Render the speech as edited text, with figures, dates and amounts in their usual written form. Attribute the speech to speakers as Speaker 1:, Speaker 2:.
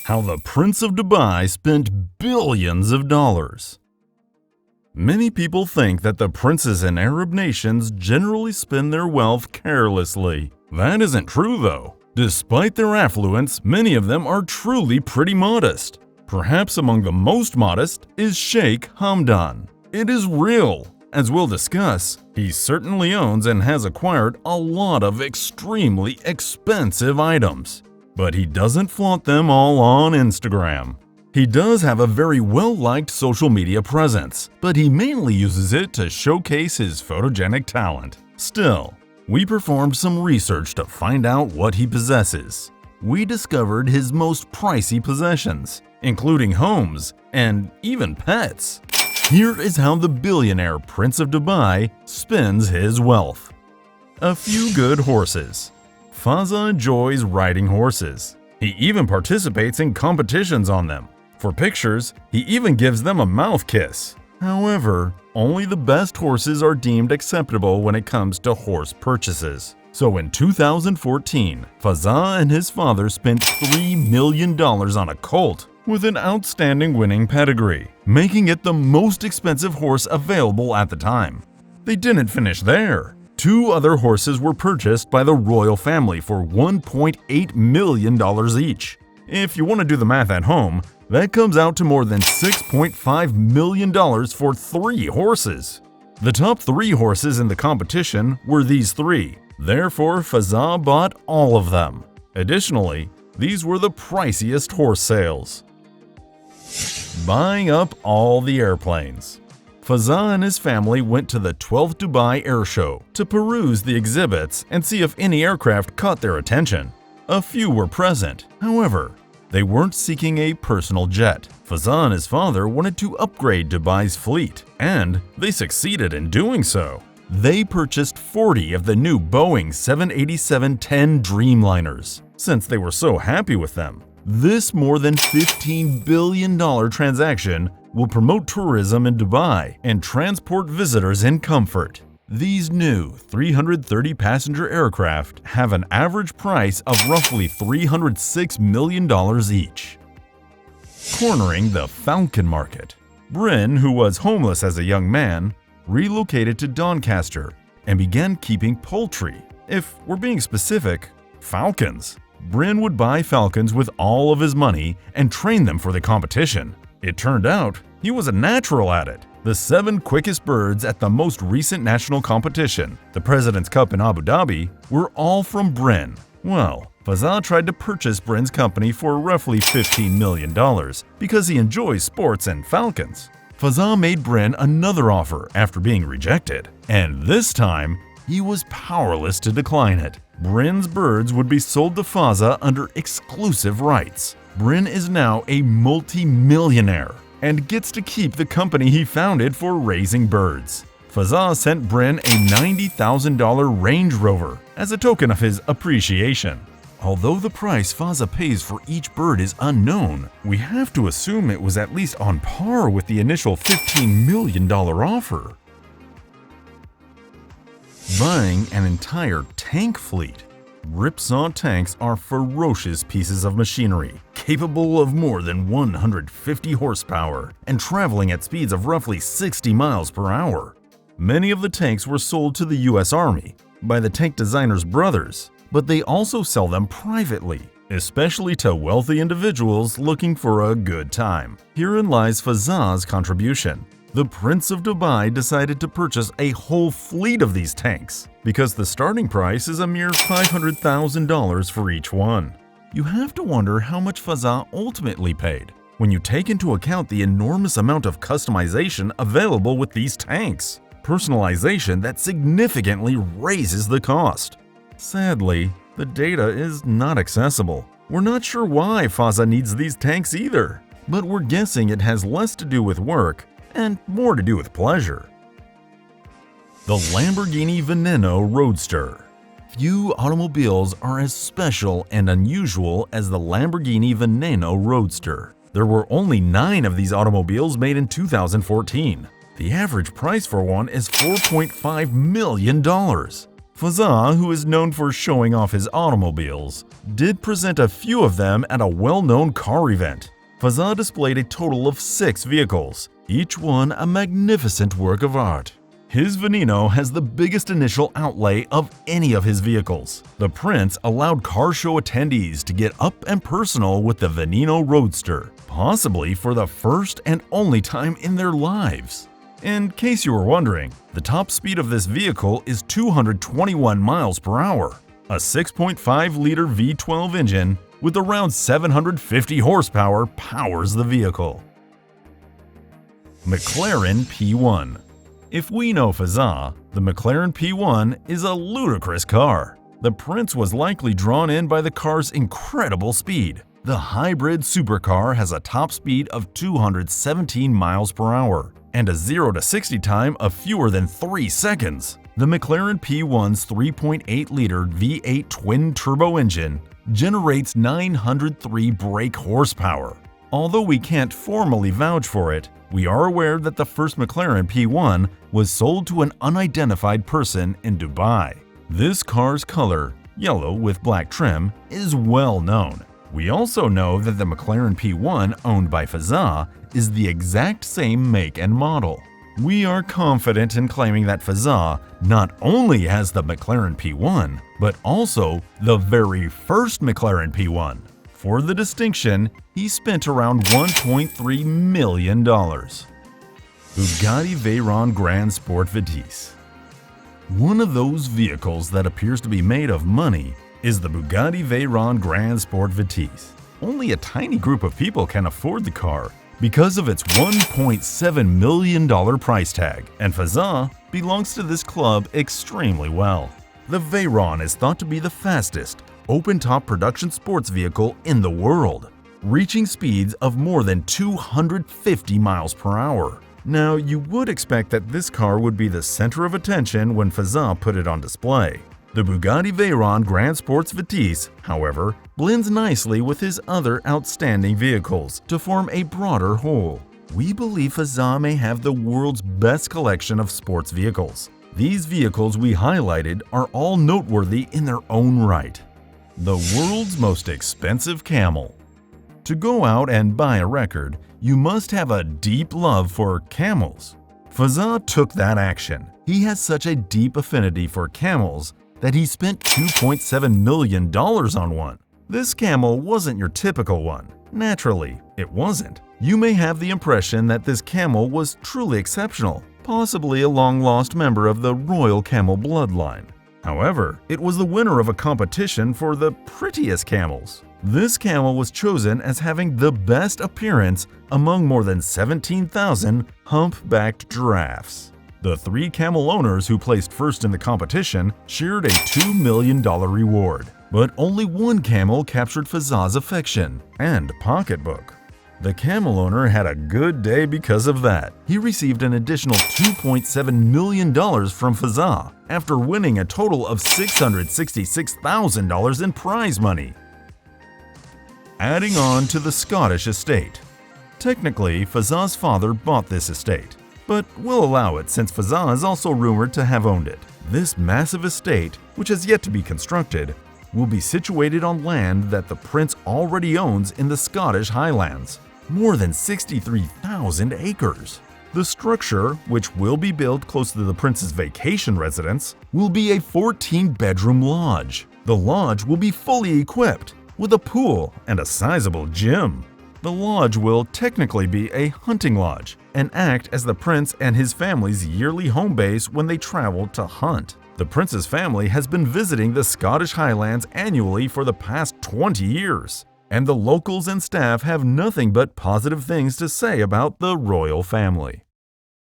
Speaker 1: How the Prince of Dubai spent billions of dollars. Many people think that the princes in Arab nations generally spend their wealth carelessly. That isn't true though. Despite their affluence, many of them are truly pretty modest. Perhaps among the most modest is Sheikh Hamdan. It is real. As we'll discuss, he certainly owns and has acquired a lot of extremely expensive items. But he doesn't flaunt them all on Instagram. He does have a very well-liked social media presence, but he mainly uses it to showcase his photogenic talent. Still, we performed some research to find out what he possesses. We discovered his most pricey possessions, including homes and even pets. Here is how the billionaire Prince of Dubai spends his wealth. A few good horses. Fazza enjoys riding horses. He even participates in competitions on them. For pictures, he even gives them a mouth kiss. However, only the best horses are deemed acceptable when it comes to horse purchases. So in 2014, Fazza and his father spent $3 million on a colt with an outstanding winning pedigree, making it the most expensive horse available at the time. They didn't finish there. Two other horses were purchased by the royal family for $1.8 million each. If you want to do the math at home, that comes out to more than $6.5 million for 3 horses. The top 3 horses in the competition were these 3, therefore Fazza bought all of them. Additionally, these were the priciest horse sales. Buying up all the airplanes. Fazza and his family went to the 12th Dubai Air Show to peruse the exhibits and see if any aircraft caught their attention. A few were present, however, they weren't seeking a personal jet. Fazza and his father wanted to upgrade Dubai's fleet, and they succeeded in doing so. They purchased 40 of the new Boeing 787-10 Dreamliners, since they were so happy with them. This more than $15 billion transaction will promote tourism in Dubai and transport visitors in comfort. These new 330-passenger aircraft have an average price of roughly $306 million each. Cornering the falcon market. Bryn, who was homeless as a young man, relocated to Doncaster and began keeping poultry. If we're being specific, falcons. Bryn would buy falcons with all of his money and train them for the competition. It turned out he was a natural at it. The 7 quickest birds at the most recent national competition, the President's Cup in Abu Dhabi, were all from Bryn. Well, Fazza tried to purchase Bryn's company for roughly $15 million because he enjoys sports and falcons. Fazza made Bryn another offer after being rejected, and this time he was powerless to decline it. Bryn's birds would be sold to Fazza under exclusive rights. Bryn is now a multi-millionaire and gets to keep the company he founded for raising birds. Fazza sent Bryn a $90,000 Range Rover as a token of his appreciation. Although the price Fazza pays for each bird is unknown, we have to assume it was at least on par with the initial $15 million offer. Buying an entire tank fleet. Ripsaw tanks are ferocious pieces of machinery, capable of more than 150 horsepower and traveling at speeds of roughly 60 miles per hour. Many of the tanks were sold to the US Army by the tank designer's brothers, but they also sell them privately, especially to wealthy individuals looking for a good time. Herein lies Fazza's contribution. The Prince of Dubai decided to purchase a whole fleet of these tanks because the starting price is a mere $500,000 for each one. You have to wonder how much Fazza ultimately paid when you take into account the enormous amount of customization available with these tanks. Personalization that significantly raises the cost. Sadly, the data is not accessible. We're not sure why Fazza needs these tanks either, but we're guessing it has less to do with work and more to do with pleasure. The Lamborghini Veneno Roadster. Few automobiles are as special and unusual as the Lamborghini Veneno Roadster. There were only 9 of these automobiles made in 2014. The average price for one is $4.5 million. Fazza, who is known for showing off his automobiles, did present a few of them at a well-known car event. Fazza displayed a total of 6 vehicles, each one a magnificent work of art. His Veneno has the biggest initial outlay of any of his vehicles. The Prince allowed car show attendees to get up and personal with the Veneno Roadster, possibly for the first and only time in their lives. In case you were wondering, the top speed of this vehicle is 221 miles per hour. A 6.5-liter V12 engine with around 750 horsepower powers the vehicle. McLaren P1. If we know Fazza, the McLaren P1 is a ludicrous car. The Prince was likely drawn in by the car's incredible speed. The hybrid supercar has a top speed of 217 miles per hour and a 0 to 60 time of fewer than 3 seconds. The McLaren P1's 3.8-liter V8 twin-turbo engine generates 903 brake horsepower. Although we can't formally vouch for it, we are aware that the first McLaren P1 was sold to an unidentified person in Dubai. This car's color, yellow with black trim, is well known. We also know that the McLaren P1 owned by Fazza is the exact same make and model. We are confident in claiming that Fazza not only has the McLaren P1, but also the very first McLaren P1. For the distinction, he spent around $1.3 million. Bugatti Veyron Grand Sport Vitesse. One of those vehicles that appears to be made of money is the Bugatti Veyron Grand Sport Vitesse. Only a tiny group of people can afford the car because of its $1.7 million price tag, and Fazza belongs to this club extremely well. The Veyron is thought to be the fastest open-top production sports vehicle in the world, reaching speeds of more than 250 miles per hour. Now, you would expect that this car would be the center of attention when Fazza put it on display. The Bugatti Veyron Grand Sports Vitesse, however, blends nicely with his other outstanding vehicles to form a broader whole. We believe Fazza may have the world's best collection of sports vehicles. These vehicles we highlighted are all noteworthy in their own right. The world's most expensive camel. To go out and buy a record, you must have a deep love for camels. Fazza took that action. He has such a deep affinity for camels that he spent $2.7 million on one. This camel wasn't your typical one. Naturally, it wasn't. You may have the impression that this camel was truly exceptional, possibly a long-lost member of the royal camel bloodline. However, it was the winner of a competition for the prettiest camels. This camel was chosen as having the best appearance among more than 17,000 humpbacked giraffes. The 3 camel owners who placed first in the competition shared a $2 million reward, but only one camel captured Fazza's affection and pocketbook. The camel owner had a good day because of that. He received an additional $2.7 million from Fazza after winning a total of $666,000 in prize money. Adding on to the Scottish estate. Technically, Fazza's father bought this estate, but we'll allow it since Fazza is also rumored to have owned it. This massive estate, which has yet to be constructed, will be situated on land that the Prince already owns in the Scottish Highlands. More than 63,000 acres. The structure, which will be built close to the Prince's vacation residence, will be a 14-bedroom lodge. The lodge will be fully equipped with a pool and a sizable gym. The lodge will technically be a hunting lodge and act as the Prince and his family's yearly home base when they travel to hunt. The Prince's family has been visiting the Scottish Highlands annually for the past 20 years. And the locals and staff have nothing but positive things to say about the royal family.